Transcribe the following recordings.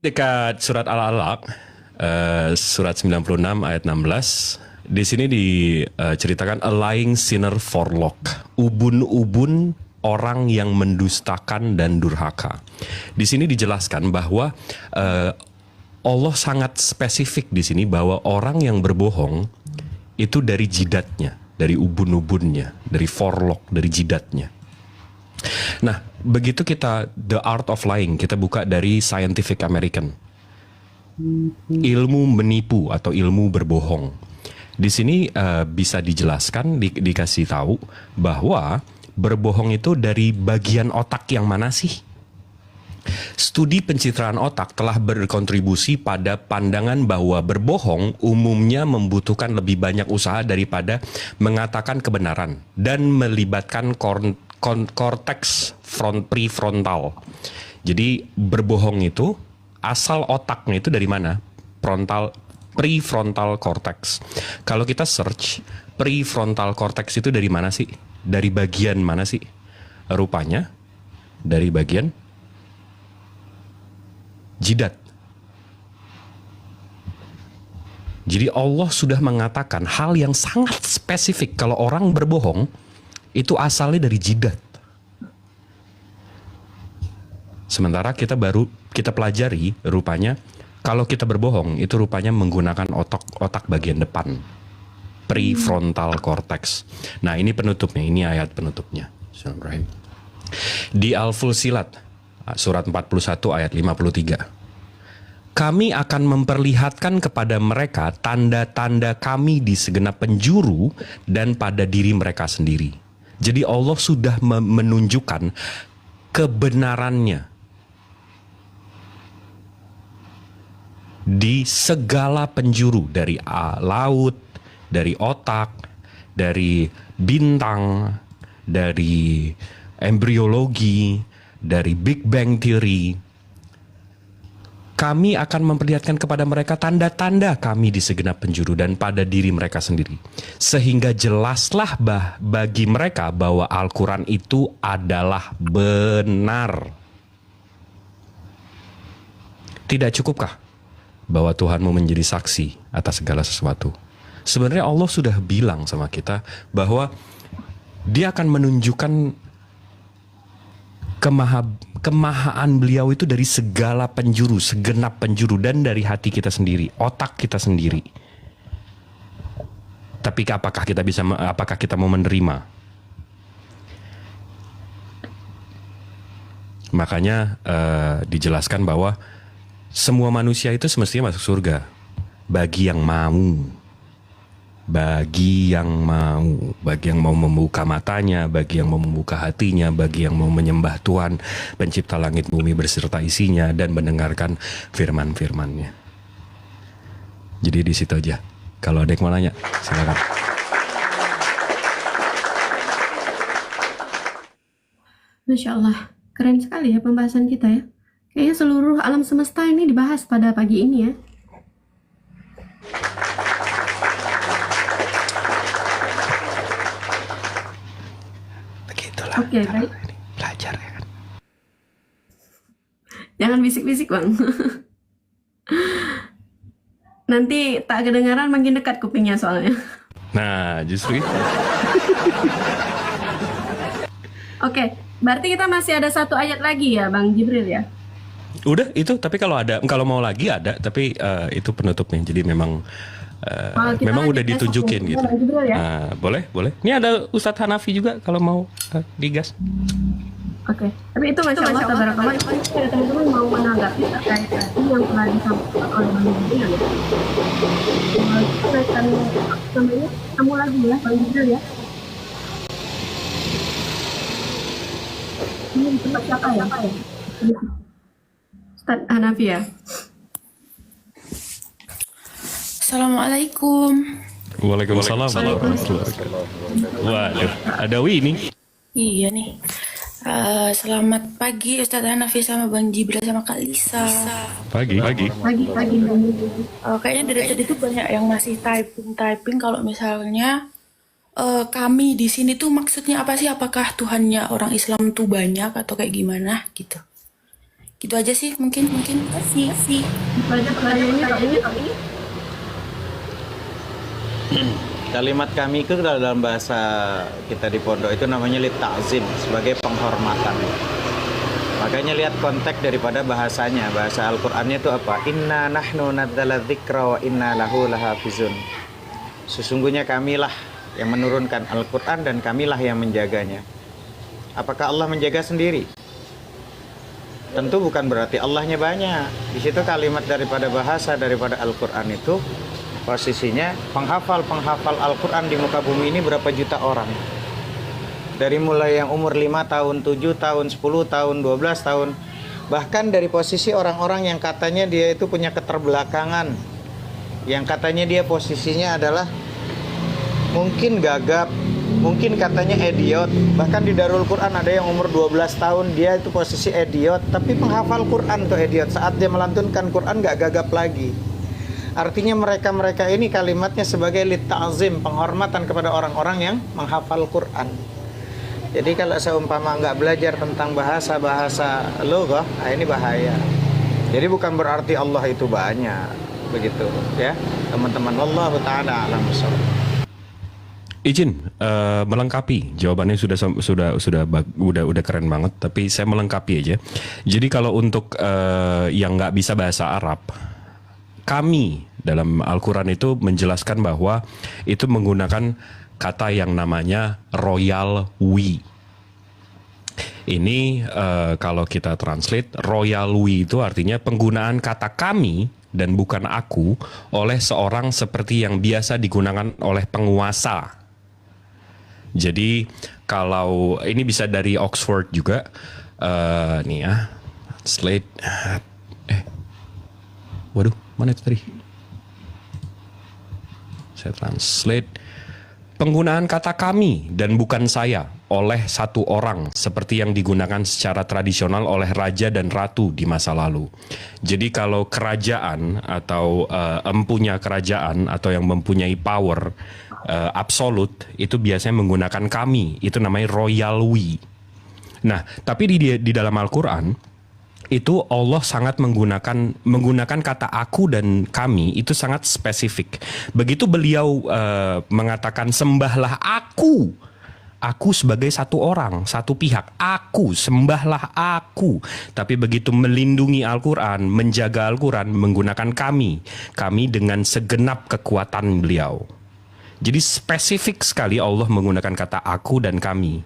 Dekat surat Al-Alaq, surat 96 ayat 16, di sini diceritakan a lying sinner forlok, ubun-ubun orang yang mendustakan dan durhaka. Di sini dijelaskan bahwa Allah sangat spesifik di sini bahwa orang yang berbohong itu dari jidatnya, dari ubun-ubunnya, dari forlok, dari jidatnya. Nah, begitu kita The Art of Lying, kita buka dari Scientific American. Ilmu menipu atau ilmu berbohong. Di sini bisa dijelaskan, dikasih tahu bahwa berbohong itu dari bagian otak yang mana sih? Studi pencitraan otak telah berkontribusi pada pandangan bahwa berbohong umumnya membutuhkan lebih banyak usaha daripada mengatakan kebenaran dan melibatkan korteks prefrontal. Jadi berbohong itu asal otaknya itu dari mana? Prefrontal cortex. Kalau kita search prefrontal cortex itu dari mana sih? Dari bagian mana sih? Rupanya dari bagian jidat. Jadi Allah sudah mengatakan hal yang sangat spesifik kalau orang berbohong itu asalnya dari jidat. Sementara kita pelajari rupanya kalau kita berbohong itu rupanya menggunakan otak bagian depan, prefrontal cortex. Nah, ini penutupnya, ini ayat penutupnya. Di Al-Fussilat surat 41 ayat 53. Kami akan memperlihatkan kepada mereka tanda-tanda kami di segenap penjuru dan pada diri mereka sendiri. Jadi Allah sudah menunjukkan kebenarannya di segala penjuru, dari laut, dari otak, dari bintang, dari embriologi, dari Big Bang Theory. Kami akan memperlihatkan kepada mereka tanda-tanda kami di segenap penjuru dan pada diri mereka sendiri. Sehingga jelaslah bagi mereka bahwa Al-Quran itu adalah benar. Tidak cukupkah bahwa Tuhanmu menjadi saksi atas segala sesuatu? Sebenarnya Allah sudah bilang sama kita bahwa Dia akan menunjukkan kemahaan beliau itu dari segala penjuru, segenap penjuru, dan dari hati kita sendiri, otak kita sendiri. Tapi apakah kita mau menerima? Makanya dijelaskan bahwa semua manusia itu semestinya masuk surga bagi yang mau. Bagi yang mau membuka matanya, bagi yang mau membuka hatinya, bagi yang mau menyembah Tuhan, pencipta langit bumi berserta isinya, dan mendengarkan firman-firmannya. Jadi di situ aja. Kalau ada yang mau nanya, silakan. Masya Allah, keren sekali ya pembahasan kita ya. Kayaknya seluruh alam semesta ini dibahas pada pagi ini ya. Oke, baik. Belajar ya kan. Jangan bisik-bisik Bang. Nanti tak kedengaran makin dekat kupingnya soalnya. Nah, justru itu. Oke, berarti kita masih ada satu ayat lagi ya Bang Jibril ya? Udah itu, tapi kalau mau lagi ada, tapi itu penutupnya. Jadi memang memang udah ditunjukin gitu. Ya? Boleh. Ini ada Ustadz Hanafi juga kalau mau digas. Oke, tapi itu Masya Allah, tabarakallah. Ada teman-teman mau menanggapi terkait tadi yang telah disampaikan oleh Bang Jibril ya. Kita akan namanya kamu lagi ya Bang Jibril ya. Ini di tempat siapa ya? Ustadz Hanafi ya. Assalamualaikum. Waalaikumsalam warahmatullahi wabarakatuh. Waduh, ada Winnie. Iya nih. Selamat pagi Ustadz Hanafi sama Bang Jibril sama Kak Lisa. Pagi. Kayaknya dari tadi tuh banyak yang masih typing. Kalau misalnya kami di sini tuh maksudnya apa sih? Apakah Tuhannya orang Islam tuh banyak atau kayak gimana gitu? Gitu aja sih mungkin kasih. Itu aja pertanyaannya Kak ini. Kalimat kami itu dalam bahasa kita di pondok itu namanya lit ta'zim, sebagai penghormatan. Makanya lihat konteks daripada bahasanya. Bahasa Al-Qur'annya itu apa? Inna nahnu nadzala dzikra wa inna lahu lahafizun. Sesungguhnya kamilah yang menurunkan Al-Qur'an dan kamilah yang menjaganya. Apakah Allah menjaga sendiri? Tentu bukan berarti Allahnya banyak. Di situ kalimat daripada bahasa daripada Al-Qur'an itu posisinya penghafal Al-Quran di muka bumi ini berapa juta orang. Dari mulai yang umur 5 tahun, 7 tahun, 10 tahun, 12 tahun. Bahkan dari posisi orang-orang yang katanya dia itu punya keterbelakangan, yang katanya dia posisinya adalah mungkin gagap, mungkin katanya idiot. Bahkan di Darul Quran ada yang umur 12 tahun, dia itu posisi idiot, tapi penghafal Quran tuh idiot. Saat dia melantunkan Quran gak gagap lagi. Artinya mereka ini kalimatnya sebagai lit ta'zim, penghormatan kepada orang-orang yang menghafal Quran. Jadi kalau seumpama nggak belajar tentang bahasa loghah, ini bahaya. Jadi bukan berarti Allah itu banyak, begitu ya teman-teman. Wallahu ta'ala a'lam bishawab. Izin melengkapi jawabannya udah keren banget, tapi saya melengkapi aja. Jadi kalau untuk yang nggak bisa bahasa Arab, kami dalam Al-Quran itu menjelaskan bahwa itu menggunakan kata yang namanya royal we. Ini kalau kita translate, royal we itu artinya penggunaan kata kami dan bukan aku oleh seorang seperti yang biasa digunakan oleh penguasa. Jadi kalau ini bisa dari Oxford juga, nih ya, translate. Waduh, mana itu tadi? Saya translate. Penggunaan kata kami dan bukan saya oleh satu orang seperti yang digunakan secara tradisional oleh raja dan ratu di masa lalu. Jadi kalau kerajaan atau empunya kerajaan atau yang mempunyai power absolut itu biasanya menggunakan kami. Itu namanya royal we. Nah, tapi di dalam Al-Quran itu Allah sangat menggunakan kata aku dan kami itu sangat spesifik. Begitu beliau mengatakan sembahlah aku sebagai satu orang, satu pihak, aku sembahlah aku. Tapi begitu melindungi Al-Quran, menjaga Al-Quran, menggunakan kami dengan segenap kekuatan beliau. Jadi spesifik sekali Allah menggunakan kata aku dan kami.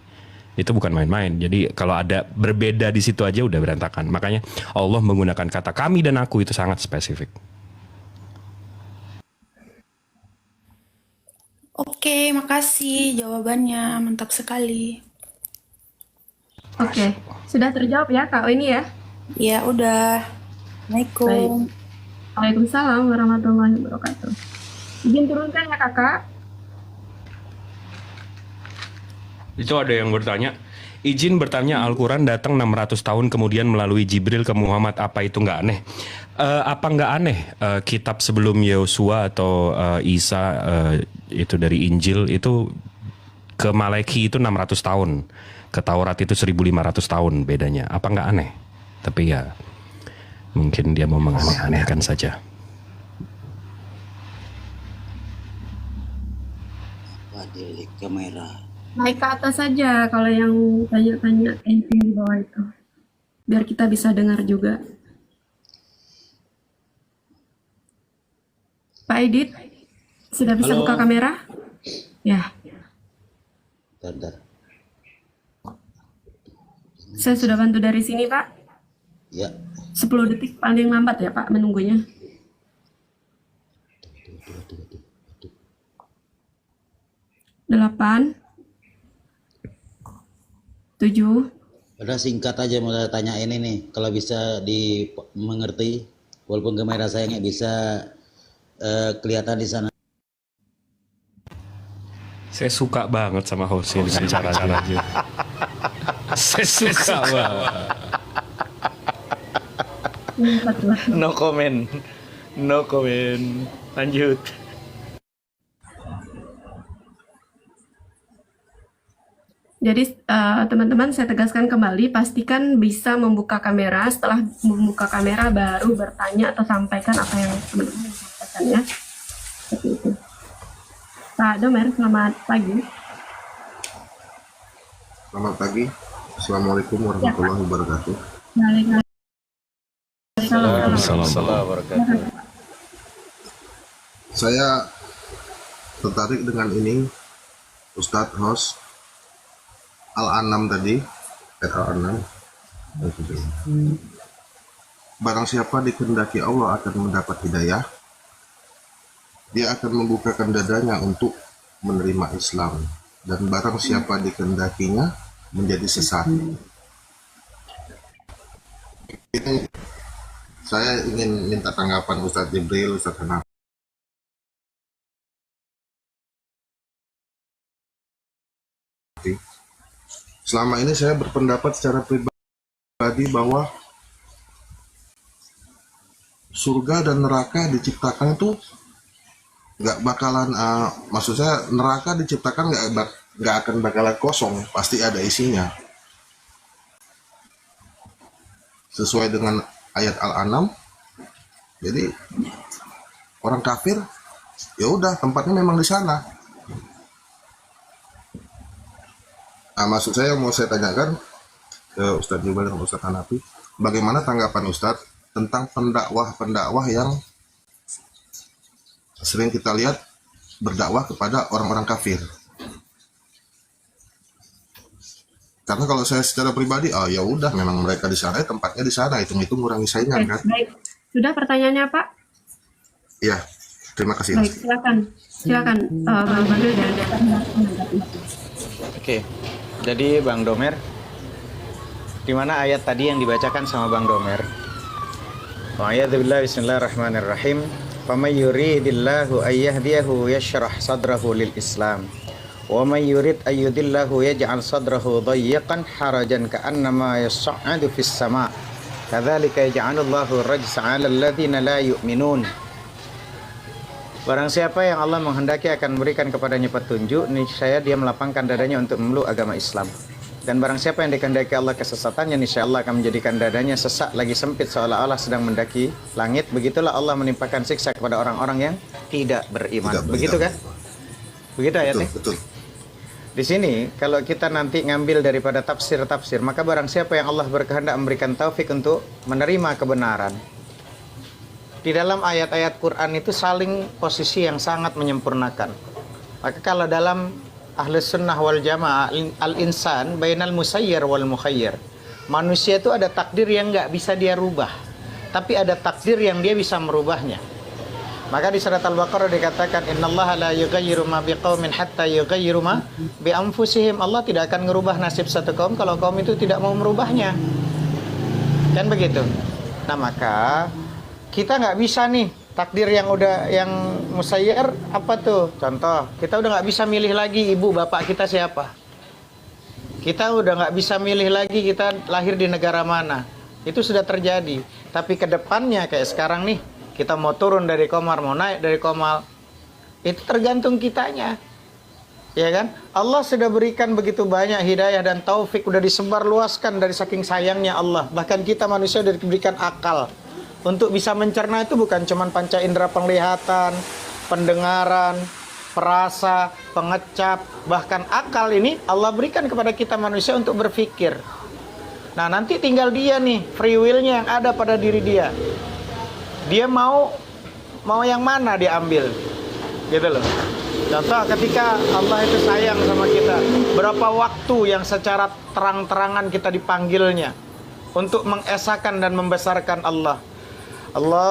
Itu bukan main-main. Jadi kalau ada berbeda di situ aja udah berantakan. Makanya Allah menggunakan kata kami dan aku itu sangat spesifik. Oke, makasih jawabannya. Mantap sekali. Oke, sudah terjawab ya Kak ini ya? Ya udah. Assalamualaikum. Waalaikumsalam warahmatullahi wabarakatuh. Izin turunkan ya Kakak. Itu ada yang bertanya, izin bertanya Al-Quran datang 600 tahun kemudian melalui Jibril ke Muhammad, apa itu nggak aneh? Apa nggak aneh kitab sebelum Yosua atau Isa itu dari Injil itu ke Maleki itu 600 tahun, ke Taurat itu 1500 tahun bedanya, apa nggak aneh? Tapi ya mungkin dia mau menganeh-anehkan saja. Di kamera. Naik ke atas saja kalau yang tanya-tanya camping di bawah itu. Biar kita bisa dengar juga. Pak Edit, sudah bisa Halo. buka kamera? Ya, Bentar. saya sudah bantu dari sini Pak. Ya. 10 detik paling lambat ya Pak menunggunya. Delapan, 7. Udah singkat aja mau saya tanyain ini, kalau bisa dimengerti, walaupun kamera saya nggak bisa kelihatan di sana. Saya suka banget sama hostnya dengan cara-caranya. Saya suka banget. No comment. No comment. Lanjut. Jadi teman-teman saya tegaskan kembali, pastikan bisa membuka kamera. Setelah membuka kamera baru bertanya atau sampaikan apa yang teman-teman ingin sampaikan ya. Seperti itu. Pak Domer, selamat pagi. Selamat pagi. Assalamualaikum warahmatullahi wabarakatuh. Assalamualaikum. Saya tertarik dengan ini, Ustadz host Al-An'am tadi, Al-An'am. Barang siapa dikehendaki Allah akan mendapat hidayah, dia akan membukakan dadanya untuk menerima Islam. Dan barang siapa dikehendakinya menjadi sesat. Ini saya ingin minta tanggapan Ustadz Jibril, Ustadz Hanafi. Selama ini saya berpendapat secara pribadi bahwa surga dan neraka diciptakan itu nggak bakalan, maksud saya neraka diciptakan nggak akan bakalan kosong, pasti ada isinya. Sesuai dengan ayat Al-An'am, jadi orang kafir ya udah tempatnya memang di sana. Maksud saya mau saya tanyakan ke Ustadz Jibril dan Ustadz Hanafi, bagaimana tanggapan Ustadz tentang pendakwah-pendakwah yang sering kita lihat berdakwah kepada orang-orang kafir? Karena kalau saya secara pribadi, ya udah memang mereka di sana, tempatnya di sana, hitung-hitung ngurangi saingan kan. Baik, sudah pertanyaannya Pak? Iya, terima kasih. Baik, silakan Bang Badrul dan menanggapi. Oke. Jadi Bang Domer, di mana ayat tadi yang dibacakan sama Bang Domer? Wa'iyadzubillah, bismillahirrahmanirrahim. Faman yuridillahu ayyahdiyahu yashrah sadrahu lil Islam. Wa man yurid ayyudillahu yaj'al sadrahu dayyiqan harajan ka'annama yas'adu fis sama'. Kadzalika yaj'alullahu rajsa 'alal ladzina la yu'minun. Barang siapa yang Allah menghendaki akan memberikan kepadanya petunjuk, niscaya dia melapangkan dadanya untuk memeluk agama Islam. Dan barang siapa yang dikehendaki Allah kesesatannya, niscaya Allah akan menjadikan dadanya sesak lagi sempit seolah-olah sedang mendaki langit. Begitulah Allah menimpakan siksa kepada orang-orang yang tidak beriman. Begitu kan? Begitu ayatnya? Betul. Di sini kalau kita nanti ngambil daripada tafsir-tafsir, maka barang siapa yang Allah berkehendak memberikan taufik untuk menerima kebenaran. Di dalam ayat-ayat Quran itu saling posisi yang sangat menyempurnakan. Maka kalau dalam Ahlus Sunnah wal Jamaah, al-insan bainal musayyir wal mukhayyir. Manusia itu ada takdir yang nggak bisa dia rubah, tapi ada takdir yang dia bisa merubahnya. Maka di surat Al-Baqarah dikatakan, innallaha la yughayyiru ma biqaumin hatta yughayyiru ma bi anfusihim. Allah tidak akan merubah nasib satu kaum kalau kaum itu tidak mau merubahnya. Kan begitu. Nah, maka kita nggak bisa nih takdir yang musayyir apa tuh? Contoh, kita udah nggak bisa milih lagi ibu bapak kita siapa. Kita udah nggak bisa milih lagi kita lahir di negara mana. Itu sudah terjadi. Tapi ke depannya kayak sekarang nih, kita mau turun dari Qamar, mau naik dari Qamar, itu tergantung kitanya. Ya kan? Allah sudah berikan begitu banyak hidayah dan taufik, udah disebar luaskan dari saking sayangnya Allah. Bahkan kita manusia sudah diberikan akal. Untuk bisa mencerna itu bukan cuma panca indera penglihatan, pendengaran, perasa, pengecap, bahkan akal ini Allah berikan kepada kita manusia untuk berpikir. Nah, nanti tinggal dia nih, free will-nya yang ada pada diri dia. Dia mau yang mana dia ambil. Gitu loh. Contoh ketika Allah itu sayang sama kita, berapa waktu yang secara terang-terangan kita dipanggilnya untuk mengesahkan dan membesarkan Allah. Allahu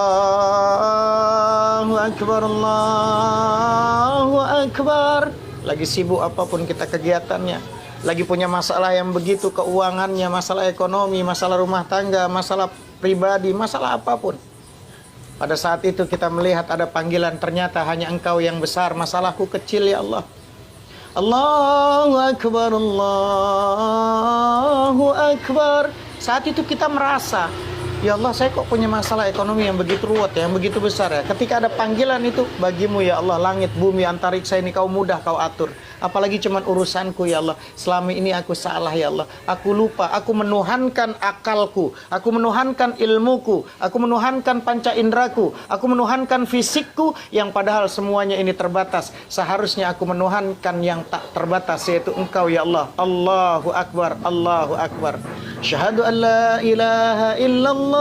Akbar, Allahu Akbar. Lagi sibuk apapun kita kegiatannya, lagi punya masalah yang begitu, keuangannya, masalah ekonomi, masalah rumah tangga, masalah pribadi, masalah apapun. Pada saat itu kita melihat ada panggilan, ternyata hanya Engkau yang besar, masalahku kecil ya Allah. Allahu Akbar, Allahu Akbar. Saat itu kita merasa Ya Allah, saya kok punya masalah ekonomi yang begitu ruwet, yang begitu besar ya. Ketika ada panggilan itu, bagimu ya Allah, langit, bumi, antariksa ini kau mudah kau atur. Apalagi cuman urusanku ya Allah. Selama ini aku salah ya Allah. Aku lupa, aku menuhankan akalku, aku menuhankan ilmuku, aku menuhankan panca indraku, aku menuhankan fisikku yang padahal semuanya ini terbatas. Seharusnya aku menuhankan yang tak terbatas, yaitu Engkau ya Allah. Allahu Akbar, Allahu Akbar. Syahadu an la ilaha illallah.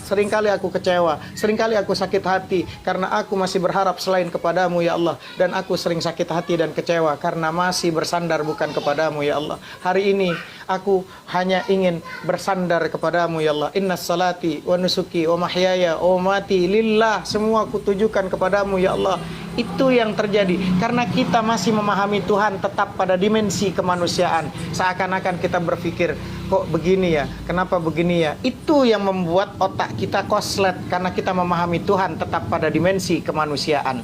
Seringkali aku kecewa, seringkali aku sakit hati karena aku masih berharap selain kepadamu ya Allah. Dan aku sering sakit hati dan kecewa karena masih bersandar bukan kepadamu ya Allah. Hari ini aku hanya ingin bersandar kepadamu ya Allah. Inna salati wa nusuki wa mahyaya wa mati lillah. Semua aku tujukan kepadamu ya Allah. Itu yang terjadi karena kita masih memahami Tuhan tetap pada dimensi kemanusiaan. Seakan-akan kita berpikir, kok begini ya, kenapa begini ya. Itu yang membuat otak kita koslet karena kita memahami Tuhan tetap pada dimensi kemanusiaan.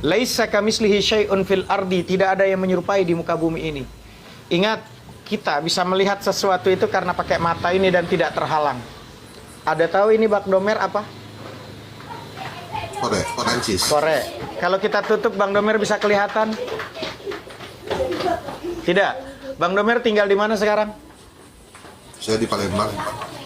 Laisa kamislihi syai'un fil ardi, tidak ada yang menyerupai di muka bumi ini. Ingat, kita bisa melihat sesuatu itu karena pakai mata ini dan tidak terhalang. Ada tahu ini Bang Domer apa? Korek. Kalau kita tutup Bang Domer bisa kelihatan? Tidak. Bang Domer tinggal di mana sekarang? Saya di Palembang.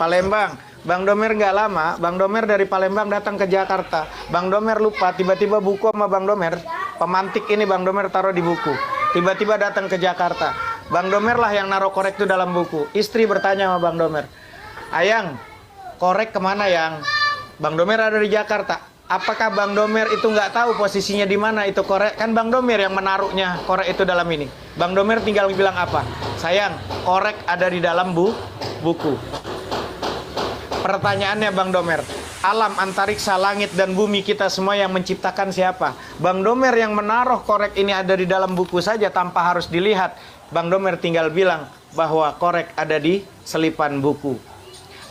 Palembang. Bang Domer nggak lama, Bang Domer dari Palembang datang ke Jakarta. Bang Domer lupa, tiba-tiba buku sama Bang Domer, pemantik ini Bang Domer taruh di buku. Tiba-tiba datang ke Jakarta. Bang Domer lah yang naruh korek itu dalam buku. Istri bertanya sama Bang Domer, Ayang, korek kemana Yang? Bang Domer ada di Jakarta. Apakah Bang Domer itu nggak tahu posisinya di mana itu korek? Kan Bang Domer yang menaruhnya korek itu dalam ini. Bang Domer tinggal bilang apa? Sayang, korek ada di dalam buku. Pertanyaannya Bang Domer, alam, antariksa, langit dan bumi kita semua yang menciptakan siapa? Bang Domer yang menaruh korek ini ada di dalam buku saja tanpa harus dilihat. Bang Domer tinggal bilang bahwa korek ada di selipan buku.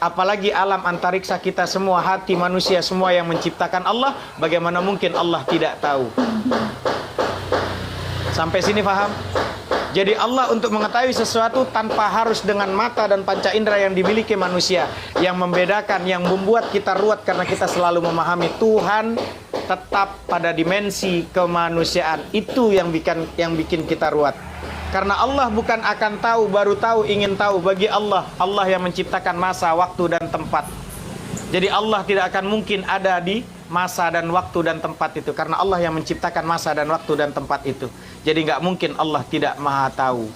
Apalagi alam antariksa kita semua, hati manusia semua yang menciptakan Allah, bagaimana mungkin Allah tidak tahu? Sampai sini paham? Jadi Allah untuk mengetahui sesuatu tanpa harus dengan mata dan panca indera yang dimiliki manusia. Yang membedakan, yang membuat kita ruwet karena kita selalu memahami Tuhan tetap pada dimensi kemanusiaan. Itu yang bikin kita ruwet. Karena Allah bukan akan tahu, baru tahu, ingin tahu. Bagi Allah, Allah yang menciptakan masa, waktu, dan tempat. Jadi Allah tidak akan mungkin ada di masa dan waktu dan tempat itu. Karena Allah yang menciptakan masa dan waktu dan tempat itu. Jadi nggak mungkin Allah tidak maha tahu.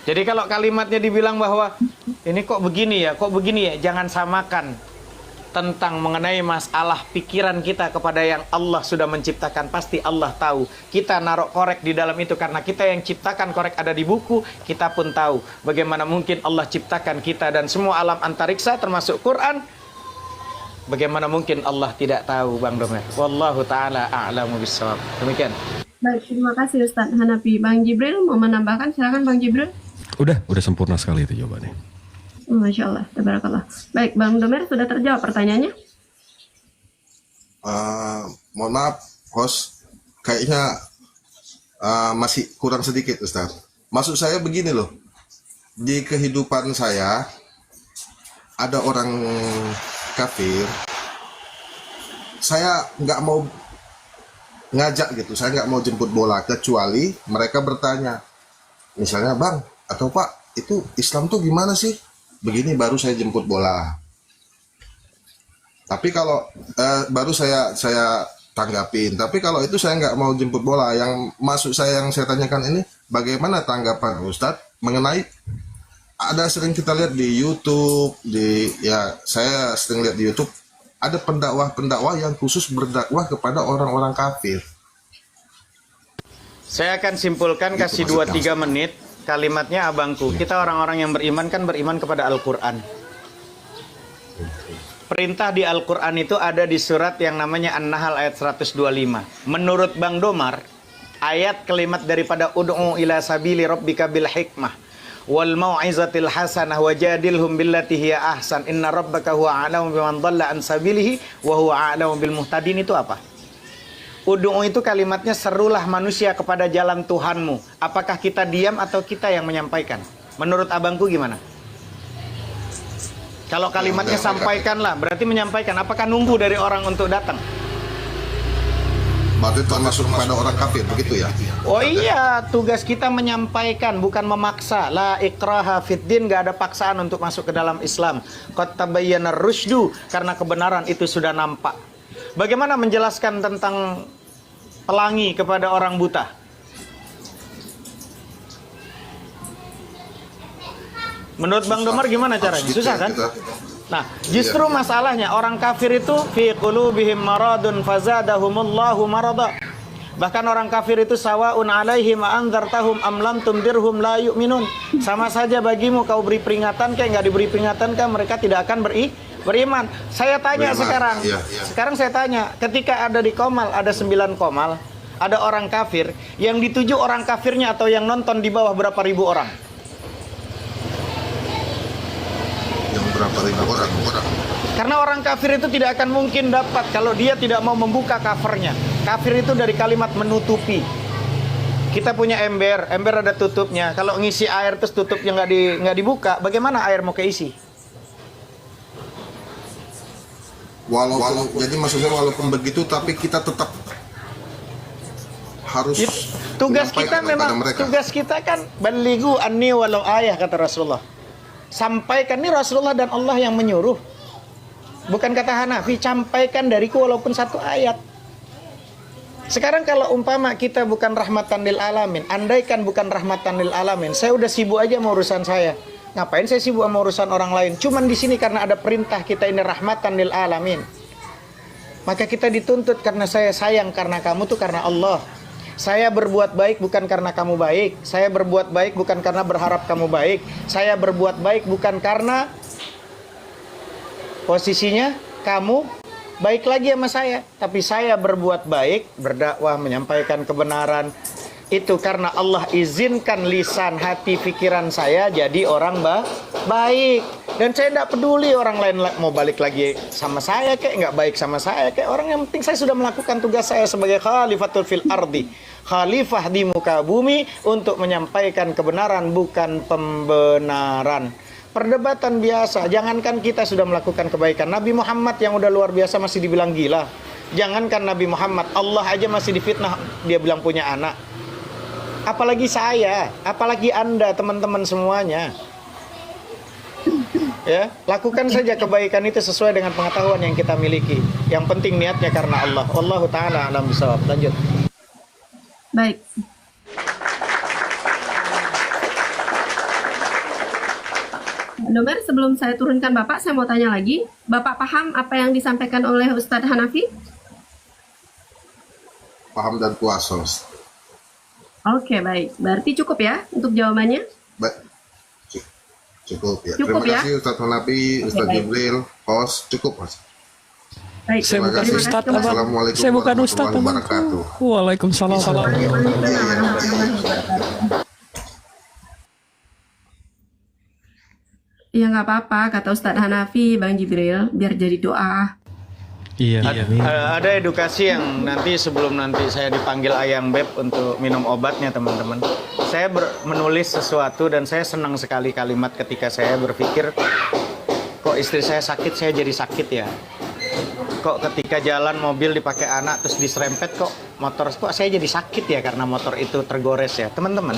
Jadi kalau kalimatnya dibilang bahwa ini kok begini ya, jangan samakan tentang mengenai masalah pikiran kita kepada yang Allah sudah menciptakan. Pasti Allah tahu. Kita naruh korek di dalam itu karena kita yang ciptakan. Korek ada di buku, kita pun tahu. Bagaimana mungkin Allah ciptakan kita dan semua alam antariksa termasuk Quran? Bagaimana mungkin Allah tidak tahu, Bang Domer? Wallahu ta'ala a'lamu bissawab. Demikian. Baik, terima kasih Ustadz Hanafi. Bang Jibril mau menambahkan, silakan Bang Jibril. Udah sempurna sekali itu jawabannya. Masya Allah, tabarakallah. Baik, Bang Domer sudah terjawab pertanyaannya? Mohon maaf, host. Kayaknya masih kurang sedikit, Ustaz. Maksud saya begini loh. Di kehidupan saya, ada orang kafir. Saya nggak mau ngajak gitu. Saya nggak mau jemput bola. Kecuali mereka bertanya. Misalnya, Bang atau Pak, itu Islam tuh gimana sih? Begini baru saya jemput bola. Tapi kalau baru saya tanggapin. Tapi kalau itu saya nggak mau jemput bola. Yang maksud saya yang saya tanyakan ini, bagaimana tanggapan Ustadz mengenai ada sering kita lihat di YouTube, saya sering lihat di YouTube ada pendakwah yang khusus berdakwah kepada orang-orang kafir. Saya akan simpulkan, kasih 2-3 menit. Kalimatnya abangku, kita orang-orang yang beriman kan beriman kepada Al-Quran. Perintah di Al-Quran itu ada di surat yang namanya An-Nahl ayat 125. Menurut Bang Domar, ayat kalimat daripada ud'u ila sabili rabbika bil hikmah wal mau'izatil hasanah wajadilhum billati hiya ahsan inna rabbaka huwa a'lamu biman dhalla an sabilihi wa huwa a'lamu bil muhtadin itu apa? Ud'u itu kalimatnya serulah manusia kepada jalan Tuhanmu. Apakah kita diam atau kita yang menyampaikan? Menurut abangku gimana? Kalau kalimatnya sampaikanlah, berarti menyampaikan. Apakah nunggu dari orang untuk datang? Berarti termasuk pada orang kafir, begitu ya? Oh iya, tugas kita menyampaikan, bukan memaksa. La ikraha fiddin, gak ada paksaan untuk masuk ke dalam Islam. Qad tabayyana rusydu, karena kebenaran itu sudah nampak. Bagaimana menjelaskan tentang pelangi kepada orang buta? Menurut Bang Domar gimana caranya? Susah kan? Nah, justru masalahnya orang kafir itu fi qulubihim maradun fazadahumullahu marada. Bahkan orang kafir itu sawaun alaihim anzartahum am lam tundirhum la yu'minun. Sama saja bagimu kau beri peringatan kayak enggak diberi peringatan kan mereka tidak akan beriman. Saya tanya sekarang. Sekarang saya tanya, ketika ada di Komal ada 9 Komal, ada orang kafir, yang dituju orang kafirnya atau yang nonton di bawah berapa ribu orang? Berapa ribu orang? Karena orang kafir itu tidak akan mungkin dapat kalau dia tidak mau membuka covernya. Kafir itu dari kalimat menutupi. Kita punya ember ada tutupnya. Kalau ngisi air terus tutupnya nggak dibuka, bagaimana air mau keisi? Jadi maksudnya walaupun begitu, tapi kita tetap harus tugas kita memang tugas kita kan balighu anni walau ayah, kata Rasulullah. Sampaikan, ini Rasulullah dan Allah yang menyuruh. Bukan kata Hanafi, sampaikan dariku walaupun 1 ayat. Sekarang kalau umpama kita bukan rahmatan lil alamin, andaikan bukan rahmatan lil alamin, saya udah sibuk aja sama urusan saya. Ngapain saya sibuk sama urusan orang lain? Cuman di sini karena ada perintah kita ini rahmatan lil alamin. Maka kita dituntut karena saya sayang karena kamu tuh karena Allah. Saya berbuat baik bukan karena kamu baik. Saya berbuat baik bukan karena berharap kamu baik. Saya berbuat baik bukan karena posisinya kamu baik lagi sama saya. Tapi saya berbuat baik, berdakwah, menyampaikan kebenaran. Itu karena Allah izinkan lisan, hati, pikiran saya jadi orang baik. Dan saya tidak peduli orang lain mau balik lagi sama saya kayak nggak baik sama saya kayak orang, yang penting saya sudah melakukan tugas saya sebagai khalifatul fil ardi, khalifah di muka bumi untuk menyampaikan kebenaran bukan pembenaran. Perdebatan biasa, jangankan kita sudah melakukan kebaikan, Nabi Muhammad yang udah luar biasa masih dibilang gila. Jangankan Nabi Muhammad, Allah aja masih difitnah, dia bilang punya anak. Apalagi saya, apalagi Anda teman-teman semuanya. Ya, lakukan saja kebaikan itu sesuai dengan pengetahuan yang kita miliki. Yang penting niatnya karena Allah. Wallahu taala alam bisawab. Lanjut. Baik. Domar, sebelum saya turunkan Bapak, saya mau tanya lagi. Bapak paham apa yang disampaikan oleh Ustadz Hanafi? Paham dan puas. Oke, baik. Berarti cukup ya untuk jawabannya? Baik. Cukup ya. Cukup Terima ya? kasih Ustadz Hanafi, Ustadz Jibril, host. Cukup, Mas. Baik. Saya bukan Terima kasih, Ustadz, Mas. Abang. Assalamualaikum Saya bukan Ustadz, warahmatullahi Abang. wabarakatuh. Waalaikumsalam. Ya nggak apa-apa, kata Ustadz Hanafi, Bang Jibril, biar jadi doa. Iya. Ada edukasi yang nanti sebelum nanti saya dipanggil Ayang Beb untuk minum obatnya teman-teman. Saya menulis sesuatu dan saya senang sekali kalimat ketika saya berpikir, kok istri saya sakit, saya jadi sakit ya. Kok ketika jalan mobil dipakai anak terus diserempet kok motor, kok saya jadi sakit ya karena motor itu tergores ya. Teman-teman,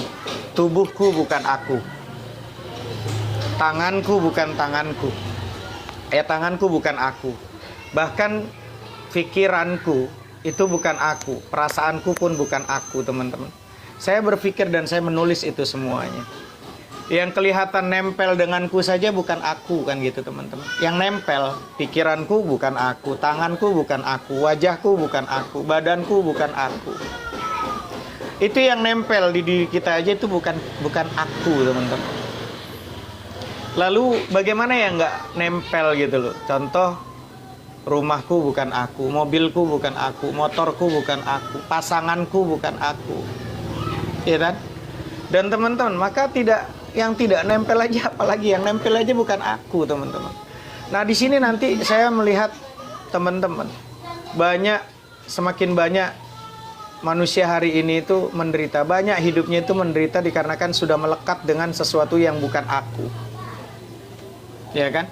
tubuhku bukan aku. Tanganku bukan tanganku. Tanganku bukan aku. Bahkan pikiranku itu bukan aku, perasaanku pun bukan aku, teman-teman. Saya berpikir dan saya menulis itu semuanya. Yang kelihatan nempel denganku saja bukan aku, kan gitu, teman-teman. Yang nempel, pikiranku bukan aku, tanganku bukan aku, wajahku bukan aku, badanku bukan aku. Itu yang nempel di diri kita aja itu bukan aku, teman-teman. Lalu bagaimana yang nggak nempel gitu loh? Contoh, rumahku bukan aku, mobilku bukan aku, motorku bukan aku, pasanganku bukan aku, ya kan? Dan teman-teman, maka yang tidak nempel aja, apalagi yang nempel aja bukan aku, teman-teman. Nah di sini nanti saya melihat teman-teman semakin banyak manusia hari ini itu menderita. Banyak hidupnya itu menderita dikarenakan sudah melekat dengan sesuatu yang bukan aku. Ya kan?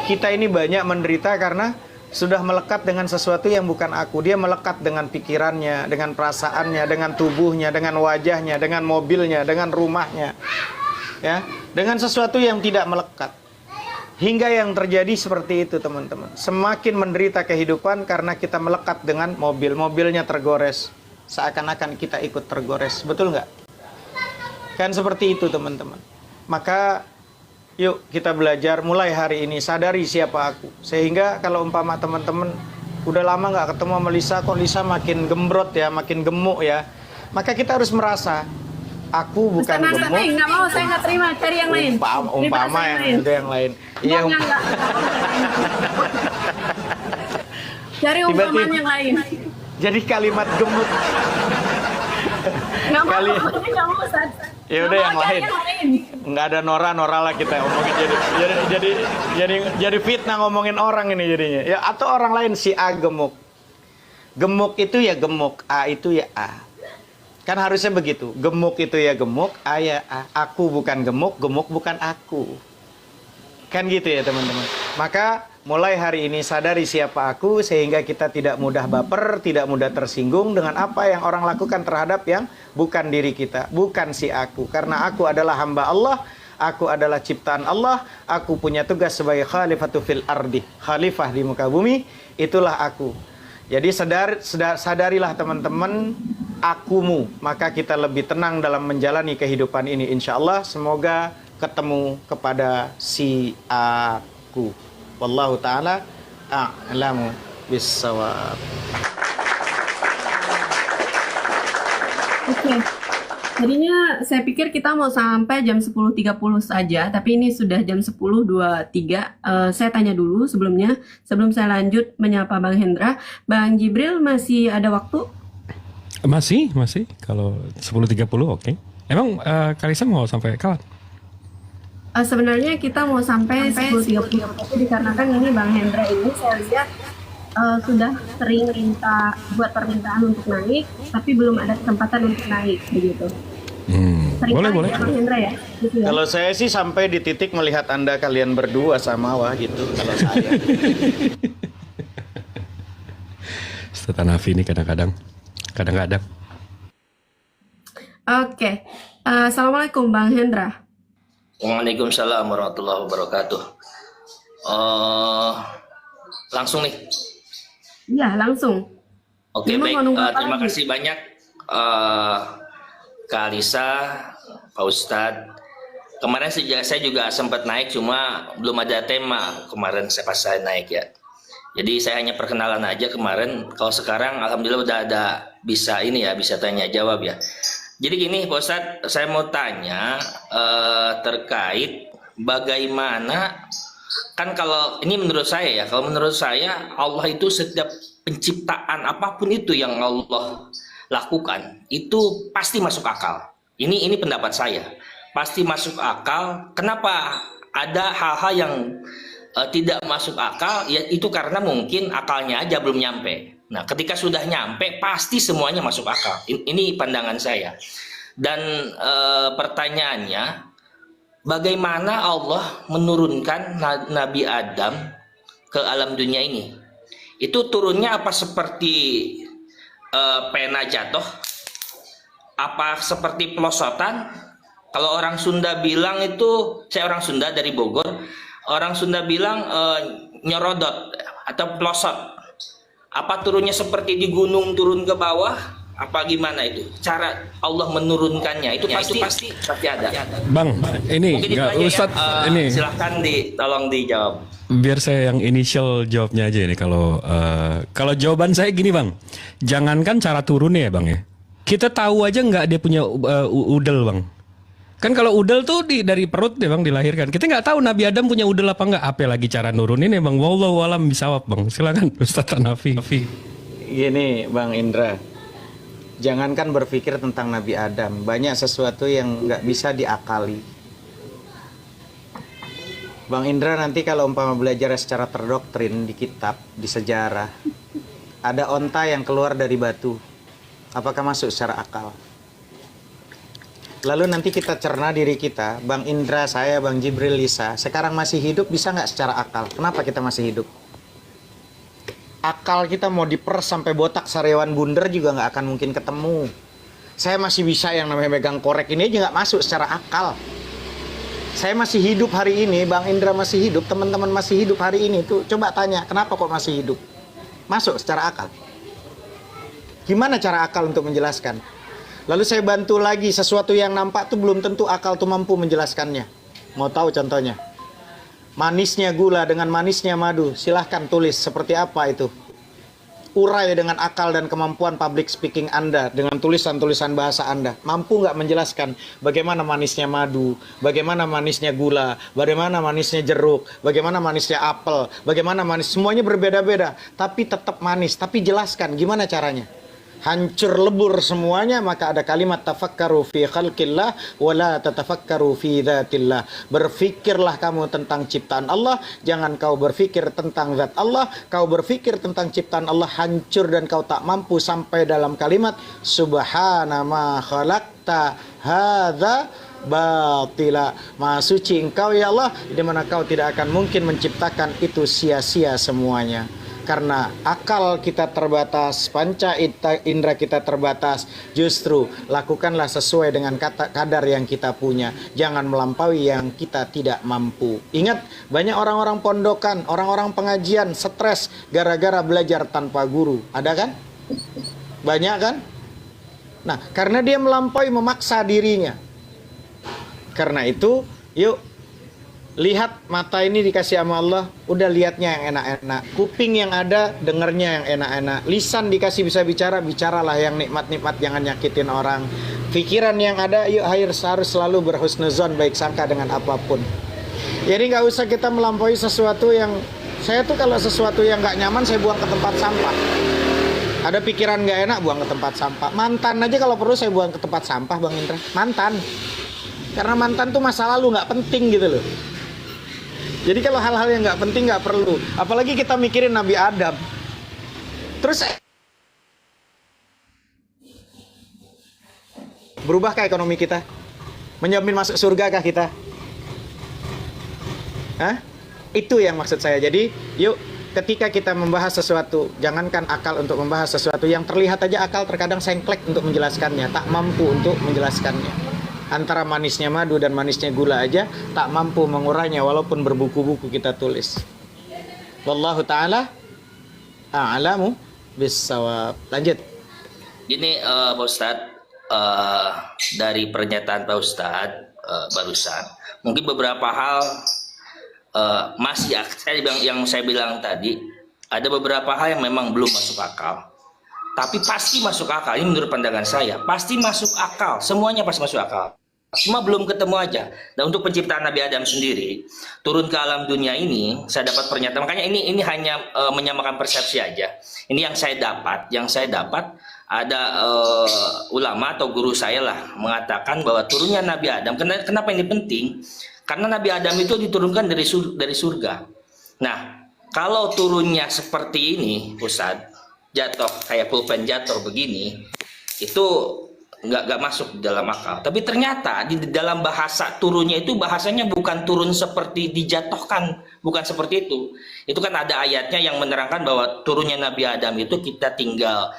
Kita ini banyak menderita karena sudah melekat dengan sesuatu yang bukan aku. Dia melekat dengan pikirannya, dengan perasaannya, dengan tubuhnya, dengan wajahnya, dengan mobilnya, dengan rumahnya. Ya, dengan sesuatu yang tidak melekat. Hingga yang terjadi seperti itu, teman-teman. Semakin menderita kehidupan karena kita melekat dengan mobil. Mobilnya tergores. Seakan-akan kita ikut tergores. Betul nggak? Kan seperti itu, teman-teman. Maka yuk kita belajar mulai hari ini. Sadari siapa aku. Sehingga kalau umpama teman-teman udah lama nggak ketemu sama Lisa, kok Lisa makin gembrot ya, makin gemuk ya. Maka kita harus merasa, aku bukan gemuk. Nggak mau, saya nggak terima, cari yang lain. Umpama yang lain. Iya. Cari umpamaan yang lain. Jadi kalimat gemuk. Nggak mau, Ustaz. Ya udah yang lain. Nggak ada Nora lah kita ngomongin jadi fitnah ngomongin orang ini jadinya. Ya atau orang lain si A gemuk. Gemuk itu ya gemuk, A itu ya A. Kan harusnya begitu. Gemuk itu ya gemuk, A ya A. Aku bukan gemuk, gemuk bukan aku. Kan gitu ya teman-teman. Maka mulai hari ini sadari siapa aku sehingga kita tidak mudah baper, tidak mudah tersinggung dengan apa yang orang lakukan terhadap yang bukan diri kita, bukan si aku. Karena aku adalah hamba Allah, aku adalah ciptaan Allah, aku punya tugas sebagai khalifatu fil ardi, khalifah di muka bumi, itulah aku. Jadi sadarilah teman-teman akumu, maka kita lebih tenang dalam menjalani kehidupan ini insyaallah. Semoga ketemu kepada si aku. Wallahu ta'ala a'lamu bis-shawab. Oke. Jadinya saya pikir kita mau sampai jam 10.30 saja, tapi ini sudah jam 10.23. Saya tanya dulu sebelumnya, sebelum saya lanjut menyapa Bang Hendra. Bang Jibril masih ada waktu? Masih. Kalau 10.30 oke. Emang Kalisa mau sampai kapan? Sebenarnya kita mau sampai 10.30, tapi dikarenakan ini Bang Hendra ini saya lihat sudah sering buat permintaan untuk naik, tapi belum ada kesempatan untuk naik begitu. Boleh. Bang Hendra ya. Gitu ya. Kalau saya sih sampai di titik melihat Anda kalian berdua sama wah gitu kalau saya. Ustaz Hanafi ini kadang-kadang. Oke. Assalamualaikum Bang Hendra. Waalaikumsalam warahmatullahi wabarakatuh. Langsung nih. Iya, langsung. Oke, baik. Terima kasih banyak Kak Alisa, Pak Ustadz. Kemarin saya juga sempat naik, cuma belum ada tema kemarin pas saya naik ya. Jadi saya hanya perkenalan aja kemarin. Kalau sekarang alhamdulillah udah ada bisa tanya jawab ya. Jadi gini Pak Ustadz, saya mau tanya terkait bagaimana, kan kalau ini menurut saya Allah itu setiap penciptaan apapun itu yang Allah lakukan itu pasti masuk akal. Ini pendapat saya, pasti masuk akal. Kenapa ada hal-hal yang tidak masuk akal? Ya itu karena mungkin akalnya aja belum nyampe. Nah, ketika sudah nyampe, pasti semuanya masuk akal. Ini pandangan saya. Dan pertanyaannya, bagaimana Allah menurunkan Nabi Adam ke alam dunia ini? Itu turunnya apa seperti pena jatuh? Apa seperti pelosotan? Kalau orang Sunda bilang itu, saya orang Sunda dari Bogor, orang Sunda bilang nyorodot atau pelosot. Apa turunnya seperti di gunung turun ke bawah? Apa gimana itu? Cara Allah menurunkannya itu pasti ada. Bang, ini enggak Ustadz ini. Silahkan tolong dijawab. Biar saya yang initial jawabnya aja ini. Kalau jawaban saya gini Bang, jangankan cara turunnya ya Bang ya. Kita tahu aja nggak dia punya udel Bang. Kan kalau udel tuh dari perut ya Bang dilahirkan. Kita nggak tahu Nabi Adam punya udel apa nggak. Apa lagi cara nurunin ya Bang. Wallahu alam bisawab Bang. Silakan Ustaz Hanafi. Gini Bang Indra, jangankan berpikir tentang Nabi Adam, banyak sesuatu yang nggak bisa diakali. Bang Indra nanti kalau umpama belajar secara terdoktrin di kitab, di sejarah, ada onta yang keluar dari batu. Apakah masuk secara akal? Lalu nanti kita cerna diri kita, Bang Indra, saya, Bang Jibril, Lisa, sekarang masih hidup bisa nggak secara akal? Kenapa kita masih hidup? Akal kita mau diperes sampai botak sariawan bundar juga nggak akan mungkin ketemu. Saya masih bisa yang namanya megang korek ini aja nggak masuk secara akal. Saya masih hidup hari ini, Bang Indra masih hidup, teman-teman masih hidup hari ini. Tuh coba tanya, kenapa kok masih hidup? Masuk secara akal. Gimana cara akal untuk menjelaskan? Lalu saya bantu lagi, sesuatu yang nampak tuh belum tentu akal tuh mampu menjelaskannya. Mau tahu contohnya? Manisnya gula dengan manisnya madu, silahkan tulis seperti apa itu. Urai dengan akal dan kemampuan public speaking Anda dengan tulisan-tulisan bahasa Anda. Mampu nggak menjelaskan bagaimana manisnya madu, bagaimana manisnya gula, bagaimana manisnya jeruk, bagaimana manisnya apel, bagaimana manis, semuanya berbeda-beda, tapi tetap manis. Tapi jelaskan gimana caranya. Hancur lebur semuanya, maka ada kalimat tafakkaru fi khalqillah wala tatafakkaru fi dzatillah. Berfikirlah kamu tentang ciptaan Allah, jangan kau berfikir tentang zat Allah. Kau berfikir tentang ciptaan Allah, hancur dan kau tak mampu sampai dalam kalimat subhana ma khalaqta hadza batila. Maha suci engkau ya Allah, di mana kau tidak akan mungkin menciptakan itu sia-sia semuanya. Karena akal kita terbatas, panca indera kita terbatas. Justru lakukanlah sesuai dengan kadar yang kita punya. Jangan melampaui yang kita tidak mampu. Ingat, banyak orang-orang pondokan, orang-orang pengajian stres gara-gara belajar tanpa guru. Ada kan? Banyak kan? Nah, karena dia melampaui, memaksa dirinya. Karena itu, yuk lihat, mata ini dikasih sama Allah, udah lihatnya yang enak-enak. Kuping yang ada, dengernya yang enak-enak. Lisan dikasih bisa bicara, bicaralah yang nikmat-nikmat, jangan nyakitin orang. Pikiran yang ada, yuk harus selalu berhusnuzon, baik sangka dengan apapun. Jadi nggak usah kita melampaui sesuatu yang, saya tuh kalau sesuatu yang nggak nyaman, saya buang ke tempat sampah. Ada pikiran nggak enak, buang ke tempat sampah. Mantan aja kalau perlu saya buang ke tempat sampah, Bang Indra. Mantan. Karena mantan tuh masa lalu, nggak penting gitu loh. Jadi kalau hal-hal yang nggak penting nggak perlu. Apalagi kita mikirin Nabi Adam. Terus berubahkah ekonomi kita? Menjamin masuk surga kah kita? Hah? Itu yang maksud saya. Jadi yuk, ketika kita membahas sesuatu, jangankan akal untuk membahas sesuatu yang terlihat aja akal terkadang sengklek untuk menjelaskannya, tak mampu untuk menjelaskannya. Antara manisnya madu dan manisnya gula aja tak mampu mengurainya walaupun berbuku-buku kita tulis. Wallahu ta'ala a'lamu bis-shawab. Lanjut. Gini Pak Ustadz, dari pernyataan Pak Ustadz barusan, mungkin beberapa hal masih yang saya bilang tadi, ada beberapa hal yang memang belum masuk akal. Tapi pasti masuk akal, ini menurut pandangan saya, pasti masuk akal, semuanya pasti masuk akal. Cuma belum ketemu aja. Dan untuk penciptaan Nabi Adam sendiri turun ke alam dunia ini, saya dapat pernyataan. Makanya ini hanya menyamakan persepsi aja. Ini yang saya dapat ada ulama atau guru saya lah mengatakan bahwa turunnya Nabi Adam. Kenapa ini penting? Karena Nabi Adam itu diturunkan dari surga. Nah, kalau turunnya seperti ini, Ustadz, jatuh kayak pulpen jatuh begini, itu nggak masuk di dalam akal. Tapi ternyata di dalam bahasa turunnya itu bahasanya bukan turun seperti dijatuhkan, bukan seperti itu. Itu kan ada ayatnya yang menerangkan bahwa turunnya Nabi Adam itu kita tinggal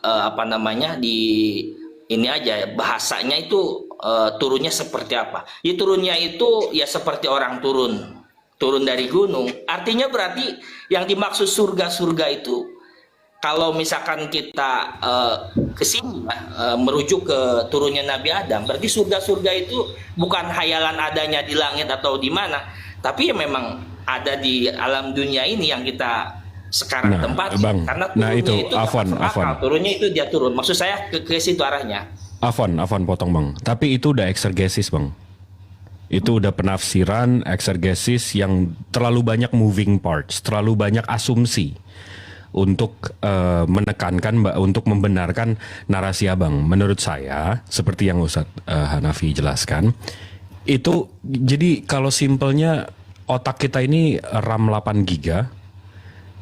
apa namanya di ini aja bahasanya itu turunnya seperti apa? Ya turunnya itu ya seperti orang turun dari gunung. Artinya berarti yang dimaksud surga itu kalau misalkan kita ke sini merujuk ke turunnya Nabi Adam, berarti surga-surga itu bukan hayalan adanya di langit atau di mana, tapi ya memang ada di alam dunia ini yang kita sekarang tempati. Karena turunnya turunnya itu dia turun. Maksud saya ke situ arahnya. Afwan potong Bang. Tapi itu udah eksegesis Bang. Itu udah penafsiran, eksegesis yang terlalu banyak moving parts, terlalu banyak asumsi untuk menekankan, untuk membenarkan narasi Abang. Menurut saya, seperti yang Ustadz Hanafi jelaskan, itu jadi kalau simpelnya otak kita ini RAM 8 GB,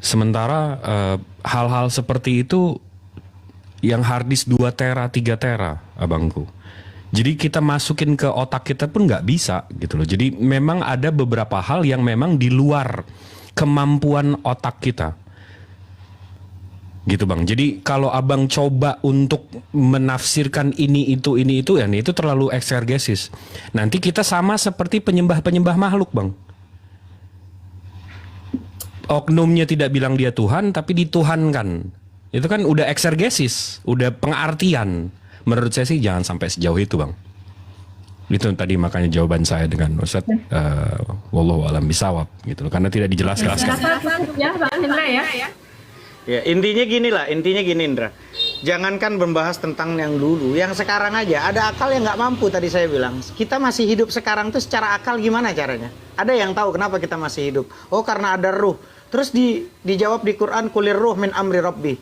sementara hal-hal seperti itu yang harddisk 2 tera, 3 tera, abangku. Jadi kita masukin ke otak kita pun nggak bisa gitu loh. Jadi memang ada beberapa hal yang memang di luar kemampuan otak kita. Gitu bang. Jadi kalau abang coba untuk menafsirkan ini itu ya, itu terlalu eksegesis. Nanti kita sama seperti penyembah makhluk bang. Oknumnya tidak bilang dia Tuhan, tapi dituhankan. Itu kan udah eksegesis, udah pengartian. Menurut saya sih jangan sampai sejauh itu bang. Itu tadi makanya jawaban saya dengan Ustaz wallahu alam bisawab gitu loh, karena tidak dijelaskan. Ya Bang Hendra ya. Ya, intinya gini Indra. Jangankan membahas tentang yang dulu, yang sekarang aja ada akal yang nggak mampu. Tadi saya bilang, kita masih hidup sekarang tuh secara akal gimana caranya? Ada yang tahu kenapa kita masih hidup? Oh, karena ada ruh. Terus dijawab di Quran, kulir ruh min amri rabbi.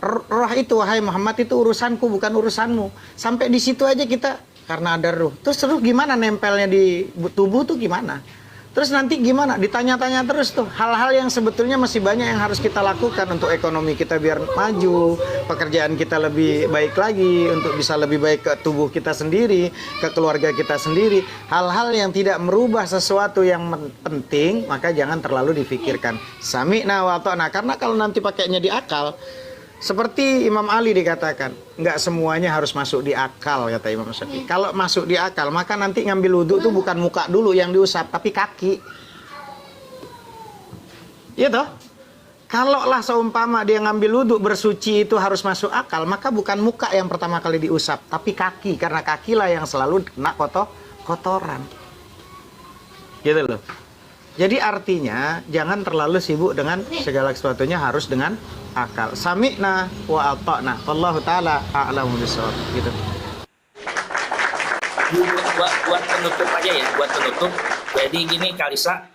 Roh itu, wahai Muhammad, itu urusanku bukan urusanmu. Sampai di situ aja kita karena ada ruh. Terus ruh gimana nempelnya di tubuh tuh gimana? Terus nanti gimana? Ditanya-tanya terus tuh. Hal-hal yang sebetulnya masih banyak yang harus kita lakukan untuk ekonomi kita biar maju, pekerjaan kita lebih baik lagi, untuk bisa lebih baik ke tubuh kita sendiri, ke keluarga kita sendiri. Hal-hal yang tidak merubah sesuatu yang penting, maka jangan terlalu difikirkan. Sami'na wa ta'na. Karena kalau nanti pakainya di akal, seperti Imam Ali dikatakan, nggak semuanya harus masuk di akal, kata Imam Syafi'i. Kalau masuk di akal, maka nanti ngambil wudhu itu bukan muka dulu yang diusap, tapi kaki. Iya toh? Kalaulah seumpama dia ngambil wudhu bersuci itu harus masuk akal, maka bukan muka yang pertama kali diusap, tapi kaki. Karena kakilah yang selalu kena kotoran. Gitu loh. Jadi artinya jangan terlalu sibuk dengan segala sesuatunya harus dengan akal. Sami'na wa ata'na. Wallahu taala a'lamu bishawab. Gitu. Buat penutup aja ya, buat penutup. Jadi gini Kalisa,